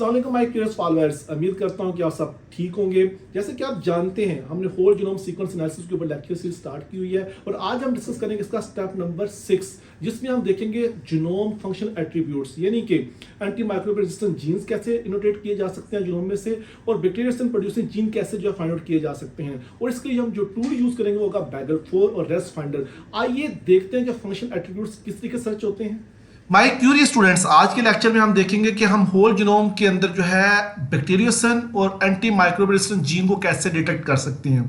अस्सलाम वालेकुम my curious followers, उम्मीद करता हूं कि आप सब ठीक होंगे। जैसे कि आप जानते हैं, हमने होल जीनोम सीक्वेंस एनालिसिस के ऊपर लेक्चर सीरीज स्टार्ट की हुई है और आज हम डिस्कस करेंगे इसका स्टेप नंबर 6, जिसमें हम देखेंगे जीनोम फंक्शन एट्रीब्यूट्स, यानी कि एंटी माइक्रोबियल रेजिस्टेंट जीन्स कैसे इनोटेट किए जा सकते हैं जीनोम में से, और बैक्टीरिया प्रोड्यूसिंग जीन कैसे जो फाइंड आउट किए जा सकते हैं। और इसके लिए हम जो टूल यूज करेंगे वो होगा बैगल4 और रेस्ट फाइंडर। आइए देखते हैं कि फंक्शन एट्रीब्यूट्स किस तरीके से सर्च होते हैं। माय क्यूरियस स्टूडेंट्स, आज के लेक्चर में हम देखेंगे कि हम होल जीनोम के अंदर जो है बैक्टीरियोसन और एंटी माइक्रोबियल रेजिस्टेंट जीन को कैसे डिटेक्ट कर सकते हैं।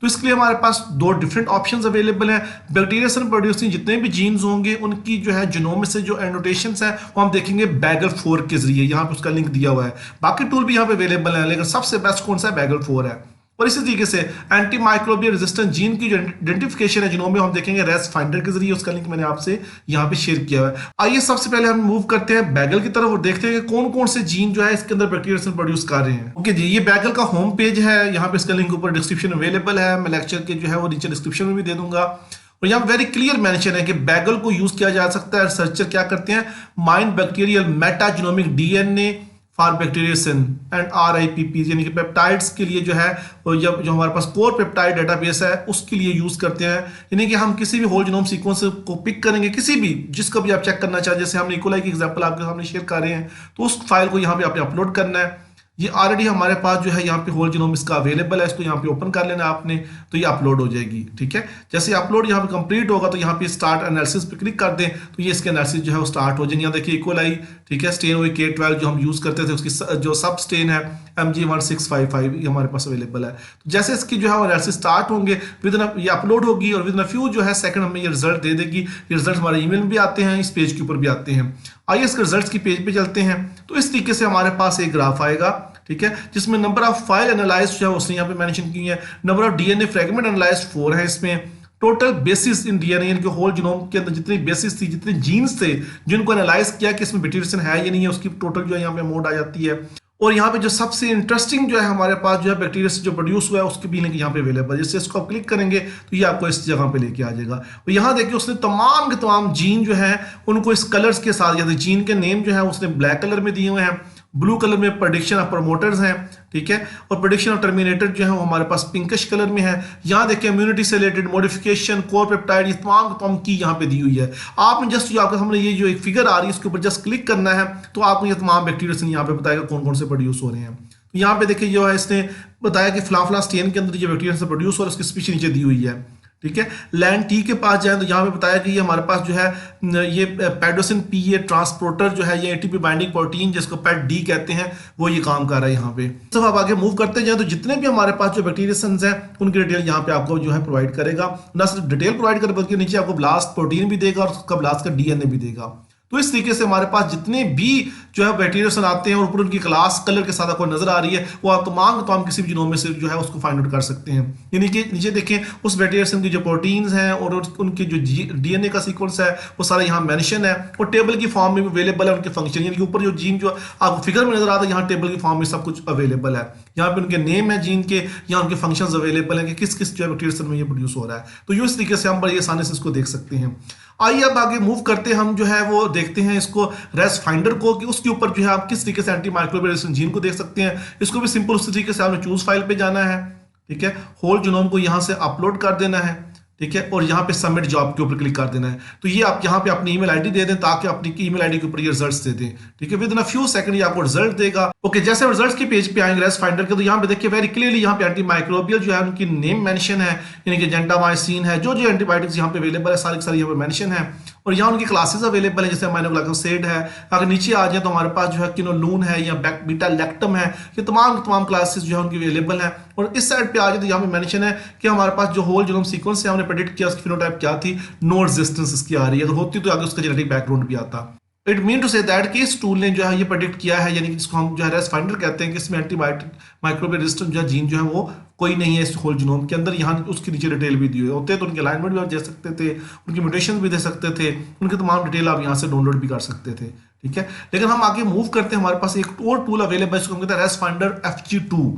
तो इसके लिए हमारे पास दो डिफरेंट ऑप्शंस अवेलेबल हैं। बैक्टीरियोसन प्रोड्यूसिंग जितने भी जीन्स होंगे उनकी जो है जीनोम में से जो एनोटेशंस है वो हम देखेंगे बैगल4 के जरिए। यहाँ पे उसका लिंक दिया हुआ है, बाकी टूल भी यहाँ पे अवेलेबल है, लेकिन सबसे बेस्ट कौन सा है? बैगल4 है। और इसी तरीके से एंटी माइक्रोबियल रेजिस्टेंट जीन की जो आइडेंटिफिकेशन है जीनोम में, हम देखेंगे रेस्ट फाइंडर के जरिए। उसका लिंक मैंने आपसे यहाँ पे शेयर किया हुआ है। आइए सबसे पहले हम मूव करते हैं बैगल की तरफ और देखते हैं कि कौन कौन से जीन जो है इसके अंदर बैक्टीरिया प्रोड्यूस कर रहे हैं। ओके जी, ये बैगल का होम पेज है। यहाँ पे इसका लिंक ऊपर डिस्क्रिप्शन अवेलेबल है। मैं लेक्चर के जो है वो नीचे डिस्क्रिप्शन में भी दे दूंगा। और यहाँ वेरी क्लियर मेंशन है कि बैगल को यूज किया जा सकता है। रिसर्चर क्या करते हैं? Mined bacterial metagenomic DNA for bacteriocin and RIPP, यानी कि पेप्टाइड्स के लिए जो है जो हमारे पास कोर पेप्टाइड डेटाबेस है उसके लिए यूज करते हैं। यानी कि हम किसी भी होल जीनोम सीक्वेंस को पिक करेंगे, किसी भी जिसको भी आप चेक करना चाहें, जैसे हमने इकोलाई की एग्जांपल आपके सामने शेयर कर रहे हैं, तो उस फाइल को यहाँ पे आपने अपलोड करना है। ये ऑलरेडी हमारे पास जो है यहाँ पे होल जीनोम इसका अवेलेबल है। इसको यहाँ पे ओपन कर लेना आपने, तो ये अपलोड हो जाएगी। ठीक है, जैसे अपलोड यहाँ पे कंप्लीट होगा तो यहाँ पे स्टार्ट एनालिसिस पे क्लिक कर दें तो ये इसके एनालिसिस जो है वो स्टार्ट हो जाएगी। यहाँ देखिए इकोलाई, ठीक है, स्टेन K12 जो हम यूज करते थे उसकी जो सब स्टेन है MG1655 ये हमारे पास अवेलेबल है। तो जैसे इसकी जो है वो एनालिसिस स्टार्ट होंगे, ये अपलोड होगी और विद इन फ्यू जो है सेकंड हमें ये रिजल्ट दे देगी। ये रिजल्ट हमारे ईमेल में भी आते हैं, इस पेज के ऊपर भी आते हैं। आइए इसके रिजल्ट की पेज पे चलते हैं। तो इस तरीके से हमारे पास एक ग्राफ आएगा, ठीक है, जिसमें नंबर ऑफ फाइल एनालाइज जो है उसने यहाँ पे मेंशन की है। Number of DNA fragment analyse 4 है इसमें। टोटल बेसिस इन डीएनए, यानी कि होल जीनोम के अंदर जितनी बेसिस थी, जितने जीन्स थे जिनको एनालाइज किया कि इसमें बैक्टीरिया है या नहीं है, उसकी टोटल जो है यहाँ पे अमाउंट आ जाती है। और यहाँ पे जो सबसे इंटरेस्टिंग जो है हमारे पास जो है बैक्टीरिया जो प्रोड्यूस हुआ है उसकी भी लिंक यहाँ पे अवेलेबल है। जैसे इसको आप क्लिक करेंगे तो ये आपको इस जगह पे लेके आ जाएगा। और यहाँ देखिए उसने तमाम के तमाम जीन जो है उनको इस कलर्स के साथ, जैसे जीन के नेम जो है उसने ब्लैक कलर में दिए हुए हैं, ब्लू कलर में प्रेडिक्शन ऑफ प्रमोटर्स हैं, ठीक है, और प्रेडिक्शन ऑफ टर्मिनेटर जो है वो हमारे पास पिंकिश कलर में है। यहाँ देखिए इम्यूनिटी से रिलेटेड मॉडिफिकेशन, कोर पेप्टाइड, ये तमाम की यहाँ पे दी हुई है। आपने जस्ट जो आपके सामने ये जो एक फिगर आ रही है उसके ऊपर जस्ट क्लिक करना है तो आपको ये तमाम बैक्टीरिया यहाँ पे बताएगा कौन कौन से प्रोड्यूस हो रहे हैं। तो यहाँ पे देखिए जो है इसने बताया कि फला स्टेन के अंदर ये बैक्टीरिया से प्रोड्यूस हो रहा है, उसकी स्पीशीज नीचे दी हुई है। ठीक है, लैंड टी के पास जाए तो यहाँ पे बताया कि ये हमारे पास जो है ये पैडोसिन PA ट्रांसपोर्टर जो है, ये ATP बाइंडिंग प्रोटीन जिसको PED कहते हैं, वो ये काम कर रहा है यहाँ पे। तो आप आगे मूव करते जाए तो जितने भी हमारे पास जो बैक्टीरिया हैं उनकी डिटेल यहाँ पे आपको जो है प्रोवाइड करेगा। ना सिर्फ डिटेल प्रोवाइड करे बल्कि नीचे आपको ब्लास्ट प्रोटीन भी देगा और उसका ब्लास्ट का DNA भी देगा। तो इस तरीके से हमारे पास जितने भी जो है बैक्टीरिया आते हैं और ऊपर उनकी क्लास कलर के साथ आपको नजर आ रही है, वो आप तमाम किसी भी जीनोम में से जो है उसको फाइंड आउट कर सकते हैं। यानी कि नीचे देखें उस बैक्टीरिया की जो प्रोटीन्स हैं और उनके जो DNA का सीक्वेंस है वो सारा यहाँ मेंशन है और टेबल की फॉर्म में भी अवेलेबल है उनके फंक्शन। यानी कि ऊपर जो जीन जो आपको फिगर में नजर आता है, यहाँ टेबल की फॉर्म में सब कुछ अवेलेबल है। यहाँ पे उनके नेम है जीन के, यहाँ उनके फंक्शंस अवेलेबल हैं कि किस किस जो है बैक्टीरिया में ये प्रोड्यूस हो रहा है। तो इस तरीके से हम बड़ी आसानी से इसको देख सकते हैं। आइए अब आगे मूव करते हैं, हम जो है वो देखते हैं इसको रेस्ट फाइंडर को, कि उसके ऊपर जो है आप किस तरीके से एंटी माइक्रोबियल रेजिस्टेंट जीन को देख सकते हैं। इसको भी सिंपल उसी तरीके से आपने चूज फाइल पे जाना है, ठीक है, होल जीनोम को यहाँ से अपलोड कर देना है, ठीक है, और यहाँ पे सबमिट जॉब के ऊपर क्लिक कर देना है। तो ये आप यहाँ पे अपनी ईमेल आईडी दे दें ताकि अपनी ईमेल आईडी के ऊपर ये रिजल्ट्स दे दें, ठीक है, with in a few second ये आपको रिजल्ट देगा। ओके, जैसे रिजल्ट्स के पेज पे आएंगे रेस्ट फाइंडर के, तो यहाँ पे देखिए वेरी क्लियरली यहाँ पे एंटी माइक्रोबियल जो है उनकी नेम मेंशन है, यानी कि जेंटामाइसिन है, जो एंटीबायोटिक्स यहाँ पे अवेलेबल है सारी सारी यहाँ पे मेंशन है। और यहाँ उनकी क्लासेस अवेलेबल है, जैसे अमाइनोग्लाइकोसाइड है। अगर नीचे आ जाए तो हमारे पास जो है किनोलून है या बीटा लैक्टम है, ये तमाम क्लासेस जो है उनकी अवेलेबल है। और इस साइड पे आ जाए तो यहाँ पे मेंशन है कि हमारे पास जो होल जीनोम सीक्वेंस है हमने प्रेडिक्ट किया उसकी फिनोटाइप क्या थी, नो रेजिस्टेंस इसकी आ रही है। अगर होती तो आगे उसका जेनेटिक बैकग्राउंड भी आता। It mean to say that कि इस टूल ने जो है ये प्रेडिक्ट किया है, यानी कि इसको हम जो है रेस्ट फाइंडर कहते हैं, कि इसमें एंटीबायोटिक माइक्रोबियल रेजिस्टेंट जो जीन जो है वो कोई नहीं है इस होल जीनोम के अंदर। यहाँ उसकी नीचे डिटेल भी दी हुई होते तो उनके अलाइनमेंट भी आप दे सकते थे, उनकी म्यूटेशन भी दे सकते थे, उनकी तमाम डिटेल आप यहाँ से डाउनलोड भी कर सकते थे, ठीक है। लेकिन हम आगे मूव करते हैं, हमारे पास एक और टूल अवेलेबल है जिसको हम कहते हैं रेस्ट फाइंडर FG2,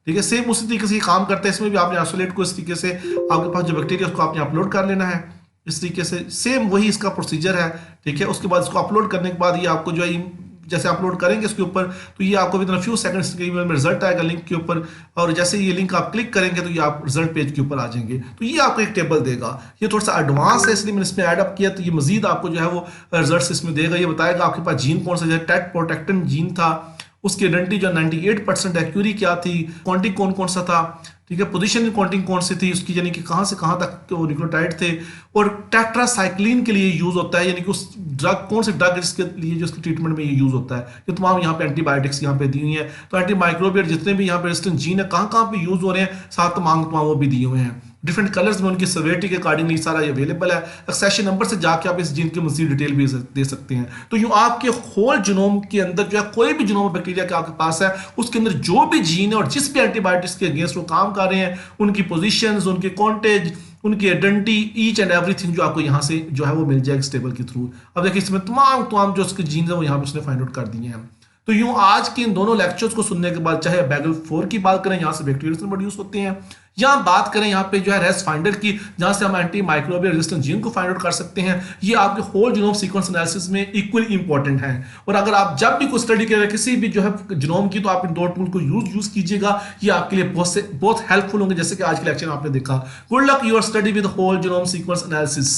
ठीक है। सेम उसी तरीके से काम करते हैं, इसमें भी आपने आइसोलेट को इस तरीके से आपके पास जो बैक्टीरिया उसको आपने अपलोड कर लेना है, इस तरीके से सेम वही इसका प्रोसीजर है, ठीक है। उसके बाद इसको अपलोड करने के बाद ये आपको जो है जैसे अपलोड करेंगे इसके ऊपर तो ये आपको विद इन फ्यू सेकंड्स के में रिजल्ट आएगा लिंक के ऊपर, और जैसे ये लिंक आप क्लिक करेंगे तो ये आप रिजल्ट पेज के ऊपर आ जाएंगे। तो ये आपको एक टेबल देगा, ये थोड़ा सा एडवांस है इसलिए मैंने इसमें ऐड अप किया, तो ये मजीद आपको जो है वो रिजल्ट इसमें देगा। ये बताएगा आपके पास जीन कौन सा, जैसे टेट प्रोटेक्टिन जीन था, उसकी आइडेंटिटी जो 98% एक्यूरी क्या थी, क्वांटिटी कौन कौन सा था, ठीक है, पोजीशन काउंटिंग कौन सी थी उसकी, यानी कि कहां से कहां तक वो न्यूक्लियोटाइड थे, और टेट्रासाइक्लिन के लिए यूज होता है, यानी कि उस ड्रग कौन से ड्रग जिसके लिए जो उसके ट्रीटमेंट में ये यूज होता है। ये तमाम यहाँ पे एंटीबायोटिक्स यहाँ पे दी हुई है, तो एंटी माइक्रोबियल जितने भी यहाँ पे रेजिस्टेंट जीन है कहाँ पे यूज हो रहे हैं, साथ तमाम वो भी दिए हुए हैं। डिफरेंट कलर्स में उनकी सेवेरिटी के अकॉर्डिंगली सारा ये अवेलेबल है। एक्सेशन नंबर से जाके आप इस जीन की मजीद डिटेल भी दे सकते हैं। तो यूं आपके होल जीनोम के अंदर जो है कोई भी जीनोम बैक्टीरिया के आपके पास है उसके अंदर जो भी जीन है और जिस भी एंटीबायोटिक्स के अगेंस्ट वो काम कर रहे हैं, उनकी पोजीशंस, उनके कॉन्टेज, उनकी आइडेंटिटी, ईच एंड एवरीथिंग जो आपको यहाँ से जो है वो मिल जाएगा इस टेबल के थ्रू। अब देखिए इसमें तमाम जो उसके जीन है वो यहाँ पे उसने फाइंड आउट कर दिए हैं। तो यूं आज के इन दोनों लेक्चर्स को सुनने के बाद चाहे बैगल 4 की बात करें, यहाँ से बैक्टीरिया प्रोड्यूस होते हैं, या बात करें यहाँ पे जो है रेस्ट फाइंडर की जहां से हम एंटी माइक्रोबियल रेजिस्टेंट जीन को फाइंड आउट कर सकते हैं, ये आपके होल जीनोम सीक्वेंस एनालिसिस में इक्वली इंपॉर्टेंट है। और अगर आप जब भी कोई स्टडी करें किसी भी जो है जीनोम की, तो आप इन दो टूल को यूज कीजिएगा, ये आपके लिए बहुत हेल्पफुल होंगे, जैसे कि आज के लेक्चर में आपने देखा। Good luck your study with whole genome sequence analysis.